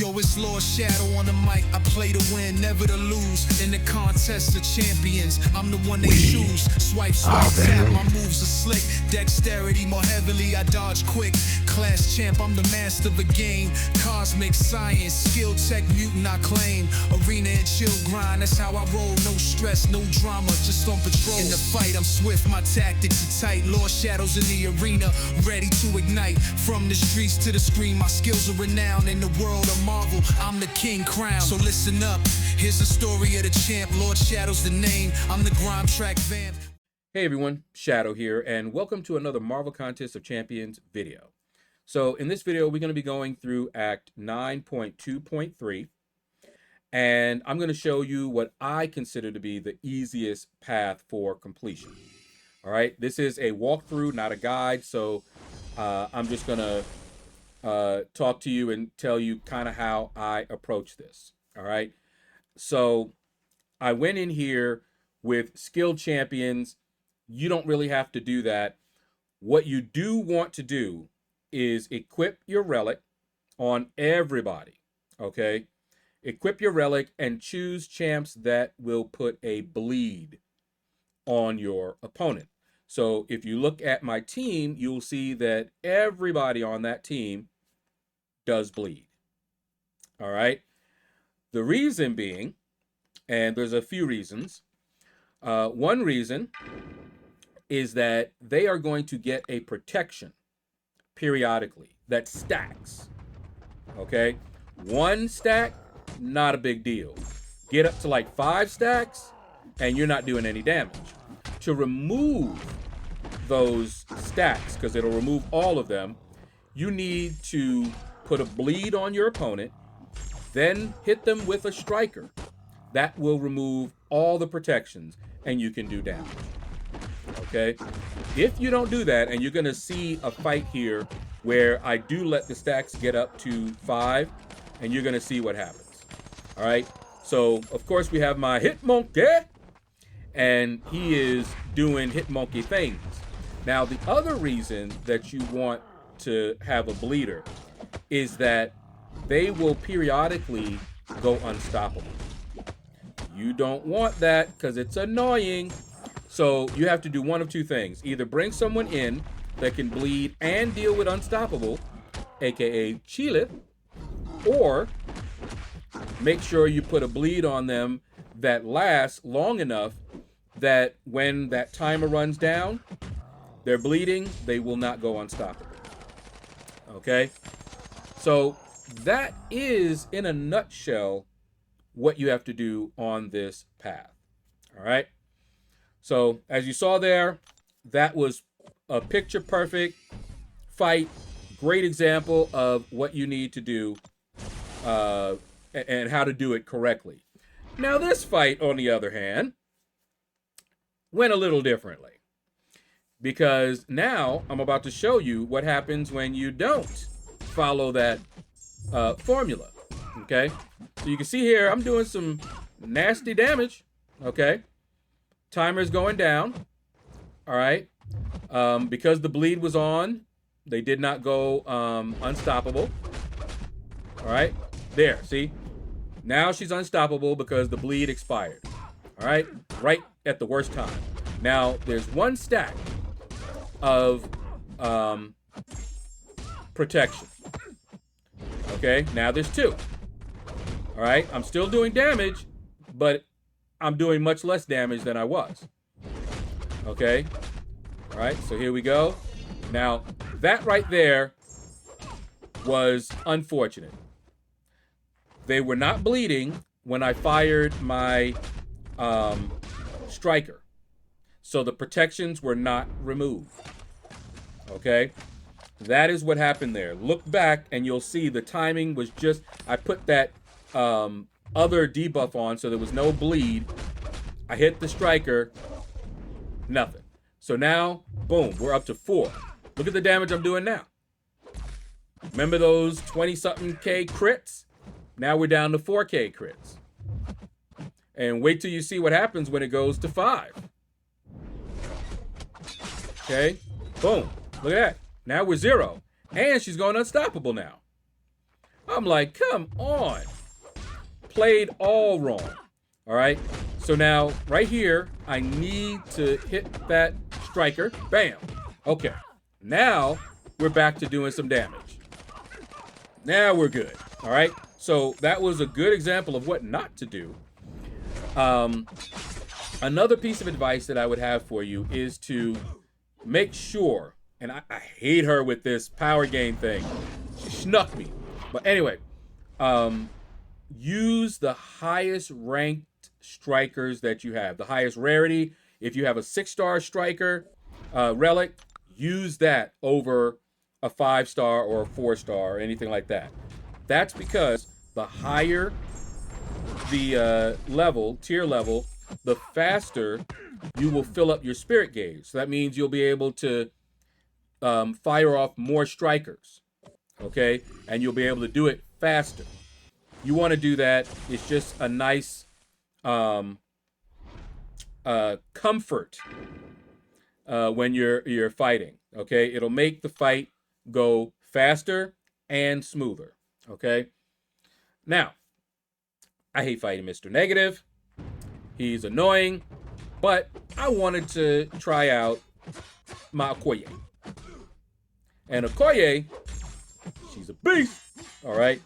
Yo, it's LordShaedow on the mic. I play to win, never to lose. In the contest of champions, I'm the one they choose. Swipe, tap, my moves are slick. Dexterity more heavily, I dodge quick. Class champ, I'm the master of the game. Cosmic science, skill tech mutant, I claim. Arena and chill grind, that's how I roll. No stress, no drama, just on patrol. In the fight, I'm swift, my tactics are tight. LordShaedow's in the arena, ready to ignite. From the streets to the screen, my skills are renowned. In the world of Marvel, I'm the king crown. So listen up, here's the story of the champ. LordShaedow's the name, I'm the grime track vamp. Hey everyone, Shadow here, and welcome to another Marvel Contest of Champions video. So in this video, we're going to be going through Act 9.2.3, and I'm going to show you what I consider to be the easiest path for completion. All right, this is a walkthrough, not a guide, so I'm just going to talk to you and tell you kind of how I approach this. All right, so I went in here with skilled champions. You don't really have to do that. What you do want to do is equip your relic on everybody. Okay, equip your relic and choose champs that will put a bleed on your opponent. So if you look at my team, you'll see that everybody on that team does bleed. All right. The reason being, and there's a few reasons. One reason is that they are going to get a protection periodically that stacks. Okay. One stack, not a big deal. Get up to like 5 stacks and you're not doing any damage. To remove those stacks, because it'll remove all of them, you need to put a bleed on your opponent, then hit them with a striker. That will remove all the protections and you can do damage. Okay? If you don't do that, and you're going to see a fight here where I do let the stacks get up to 5, and you're going to see what happens. All right? So, of course, we have my hit monkey, and he is doing hit monkey things. Now, the other reason that you want to have a bleeder is that they will periodically go unstoppable. You don't want that because it's annoying. So you have to do one of two things. Either bring someone in that can bleed and deal with unstoppable, aka Chile, or make sure you put a bleed on them that lasts long enough that when that timer runs down, they're bleeding, they will not go unstoppable. Okay? So that is, in a nutshell, what you have to do on this path. All right? So as you saw there, that was a picture perfect fight. Great example of what you need to do and how to do it correctly. Now this fight, on the other hand, went a little differently, because now I'm about to show you what happens when you don't follow that formula. Okay, so you can see here I'm doing some nasty damage. Okay, timer's going down. All right, because the bleed was on, they did not go unstoppable. All right, there, see, now she's unstoppable because the bleed expired. All right, right at the worst time. Now there's one stack of protection. Okay, now there's 2. All right, I'm still doing damage, but I'm doing much less damage than I was. Okay, all right, so here we go. Now that right there was unfortunate. They were not bleeding when I fired my striker, so the protections were not removed. Okay, that is what happened there. Look back and you'll see the timing was just, I put that other debuff on, so there was no bleed. I hit the striker, nothing. So now, boom, we're up to 4. Look at the damage I'm doing now. Remember those 20-something K crits? Now we're down to 4K crits. And wait till you see what happens when it goes to 5. Okay, boom, look at that. Now we're 0. And she's going unstoppable now. I'm like, come on. Played all wrong. All right. So now right here, I need to hit that striker. Bam. Okay. Now we're back to doing some damage. Now we're good. All right. So that was a good example of what not to do. Another piece of advice that I would have for you is to make sure, and I hate her with this power game thing. She snuck me. But anyway, use the highest ranked strikers that you have, the highest rarity. If you have a 6-star striker relic, use that over a 5-star or a 4-star or anything like that. That's because the higher the tier level, the faster you will fill up your spirit gauge. So that means you'll be able to fire off more strikers, okay? And you'll be able to do it faster. You want to do that. It's just a nice comfort when you're fighting, okay? It'll make the fight go faster and smoother, okay? Now, I hate fighting Mr. Negative. He's annoying, but I wanted to try out my Okoye. And Okoye, she's a beast, all right?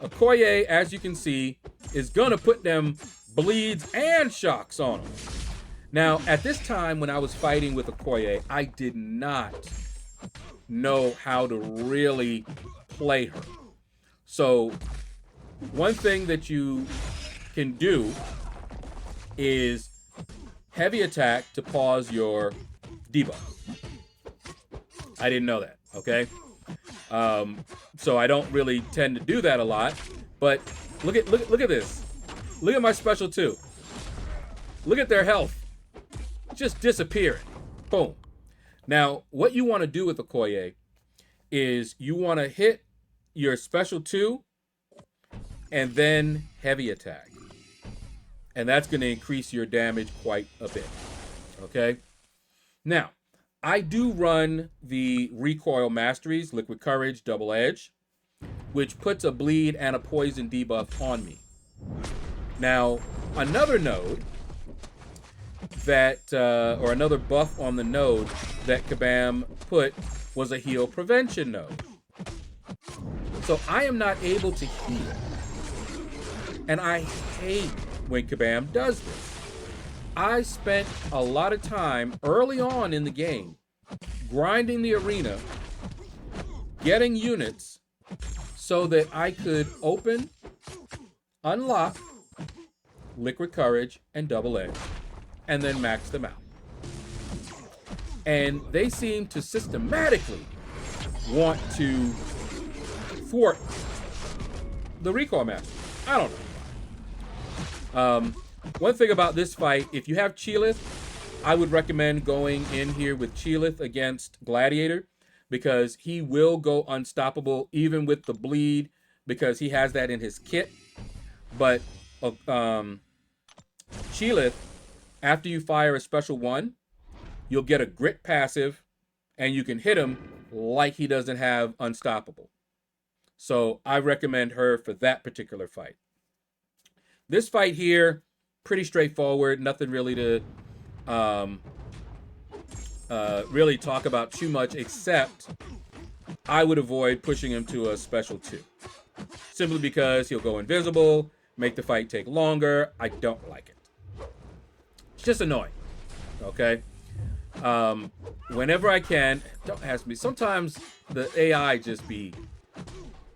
Okoye, as you can see, is gonna put them bleeds and shocks on him. Now, at this time when I was fighting with Okoye, I did not know how to really play her. So one thing that you can do is heavy attack to pause your debuff. I didn't know that, okay? So I don't really tend to do that a lot, but look at this. Look at my special 2. Look at their health. Just disappearing. Boom. Now, what you want to do with Okoye is you want to hit your special 2 and then heavy attack. And that's going to increase your damage quite a bit. Okay? Now, I do run the recoil masteries, Liquid Courage, Double Edge, which puts a bleed and a poison debuff on me. Now, another node that, or another buff on the node that Kabam put was a heal prevention node. So I am not able to heal. And I hate when Kabam does this. I spent a lot of time early on in the game grinding the arena, getting units so that I could open, unlock Liquid Courage and Double Edge, and then max them out. And they seem to systematically want to thwart the recoil master. I don't know. One thing about this fight, if you have Chilith, I would recommend going in here with Chilith against Gladiator, because he will go unstoppable even with the bleed, because he has that in his kit. But Chilith, after you fire a special 1, you'll get a grit passive and you can hit him like he doesn't have unstoppable. So I recommend her for that particular fight. This fight here, pretty straightforward. Nothing really to really talk about too much, except I would avoid pushing him to a special 2. Simply because he'll go invisible, make the fight take longer. I don't like it. It's just annoying, okay? Whenever I can, don't ask me. Sometimes the AI just be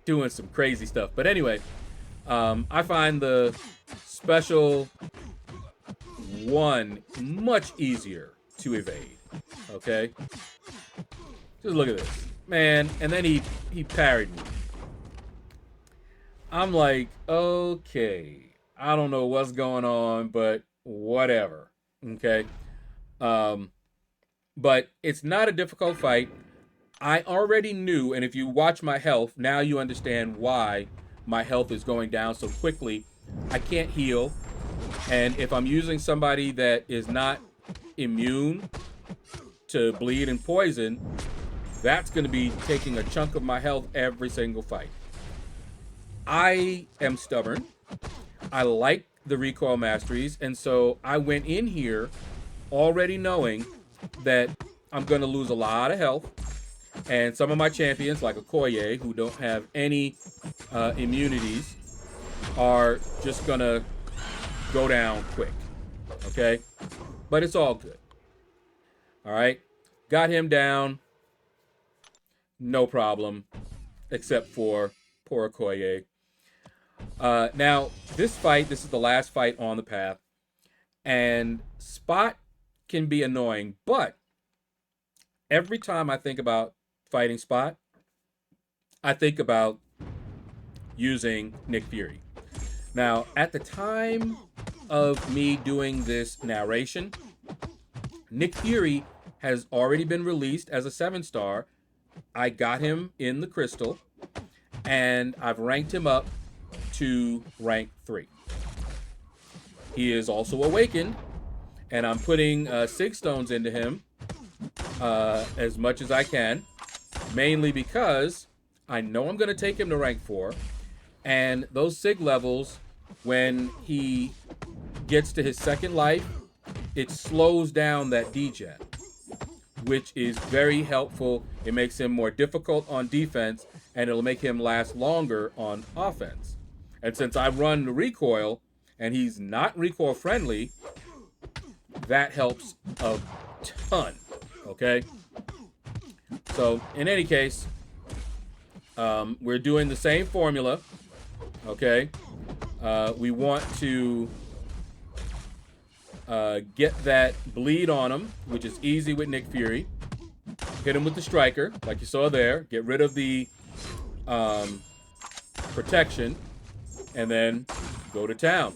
doing some crazy stuff. But anyway, I find the special 1 much easier to evade, okay? Just look at this, man. And then he parried me. I'm like, okay, I don't know what's going on, but whatever, okay? But it's not a difficult fight. I already knew, and if you watch my health, now you understand why my health is going down so quickly. I can't heal, and if I'm using somebody that is not immune to bleed and poison, that's going to be taking a chunk of my health every single fight. I am stubborn. I like the recoil masteries, and so I went in here already knowing that I'm going to lose a lot of health, and some of my champions, like Okoye, who don't have any immunities, are just going to go down quick, okay? But it's all good. All right, got him down, no problem, except for poor Okoye. Now, this is the last fight on the path, and Spot can be annoying, but every time I think about fighting Spot, I think about using Nick Fury. Now, at the time of me doing this narration, Nick Fury has already been released as a 7-star. I got him in the crystal, and I've ranked him up to rank 3. He is also awakened, and I'm putting Sig Stones into him as much as I can, mainly because I know I'm going to take him to rank 4, and those Sig levels, when he gets to his second life, it slows down that degen, which is very helpful. It makes him more difficult on defense, and it'll make him last longer on offense. And since I run the recoil, and he's not recoil friendly, that helps a ton, okay? So, in any case, we're doing the same formula, okay? We want to get that bleed on him, which is easy with Nick Fury. Hit him with the striker, like you saw there. Get rid of the protection, and then go to town.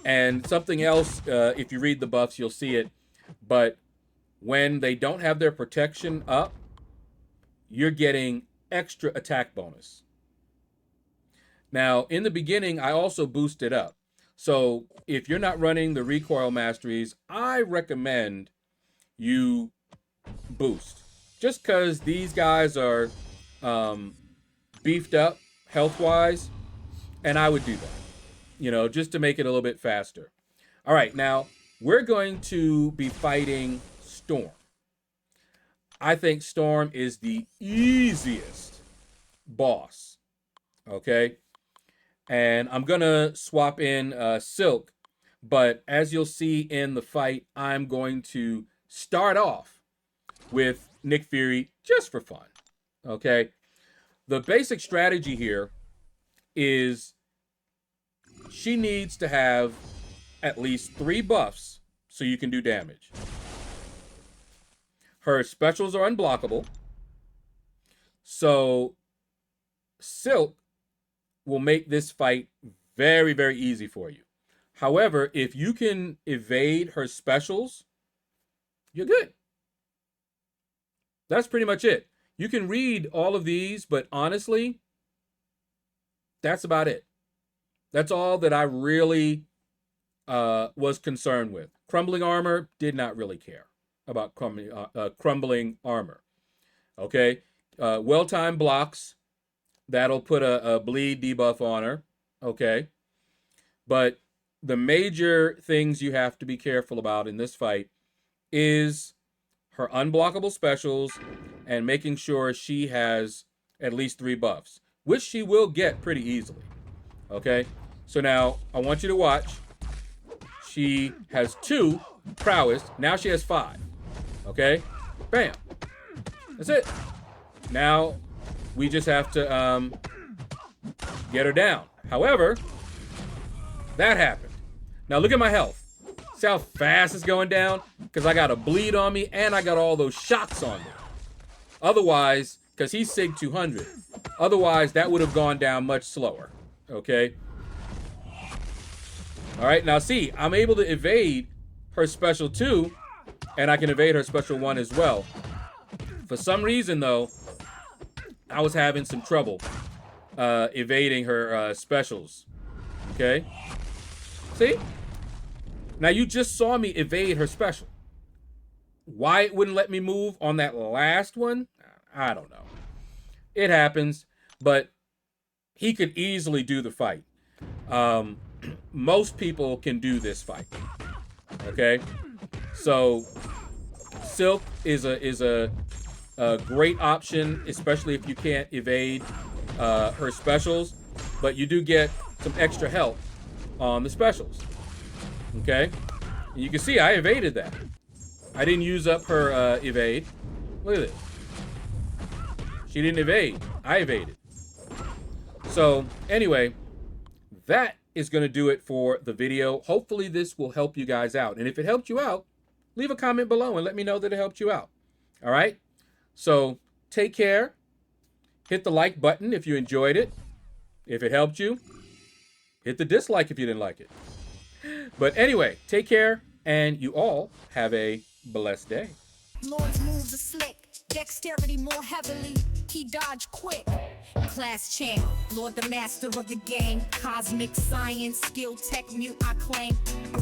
And something else, if you read the buffs, you'll see it. But when they don't have their protection up, you're getting extra attack bonus. Now, in the beginning, I also boosted up. So if you're not running the recoil masteries, I recommend you boost. Just because these guys are beefed up health-wise, and I would do that, you know, just to make it a little bit faster. All right, now we're going to be fighting Storm. I think Storm is the easiest boss, okay? And I'm going to swap in Silk, but as you'll see in the fight, I'm going to start off with Nick Fury just for fun, okay? The basic strategy here is she needs to have at least 3 buffs so you can do damage. Her specials are unblockable, so Silk will make this fight very, very easy for you. However, if you can evade her specials, you're good. That's pretty much it. You can read all of these, but honestly, that's about it. That's all that I really was concerned with. Crumbling armor, did not really care about crumbling armor. Okay? Well-timed blocks, that'll put a bleed debuff on her. Okay? But the major things you have to be careful about in this fight is her unblockable specials and making sure she has at least 3 buffs, which she will get pretty easily. Okay? So now I want you to watch. She has 2 prowess. Now she has 5. Okay? Bam. That's it. Now we just have to get her down. However, that happened. Now look at my health. See how fast it's going down? Because I got a bleed on me and I got all those shots on me. Otherwise, because he's Sig 200. Otherwise, that would have gone down much slower. Okay? All right, now see, I'm able to evade her special 2, and I can evade her special 1 as well. For some reason, though, I was having some trouble evading her specials. Okay? See? Now, you just saw me evade her special. Why it wouldn't let me move on that last one, I don't know. It happens, but he could easily do the fight. Most people can do this fight. Okay, so Silk is a great option, especially if you can't evade her specials, but you do get some extra help on the specials. Okay, and you can see I evaded that. I didn't use up her evade. Look at this. She didn't evade. I evaded. So anyway, that is going to do it for the video. Hopefully this will help you guys out. And if it helped you out, leave a comment below and let me know that it helped you out. All right? So take care. Hit the like button if you enjoyed it. If it helped you, hit the dislike if you didn't like it. But anyway, take care, and you all have a blessed day. Lord's moves are slick, dexterity more heavily, he dodged quick. Class champ, Lord the master of the game, cosmic science, skill tech mute I claim.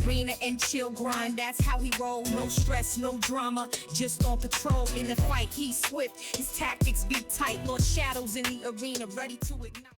Arena and chill grind, that's how he roll, no stress, no drama, just on patrol. In the fight he's swift, his tactics be tight, Lord Shadow's in the arena, ready to ignite.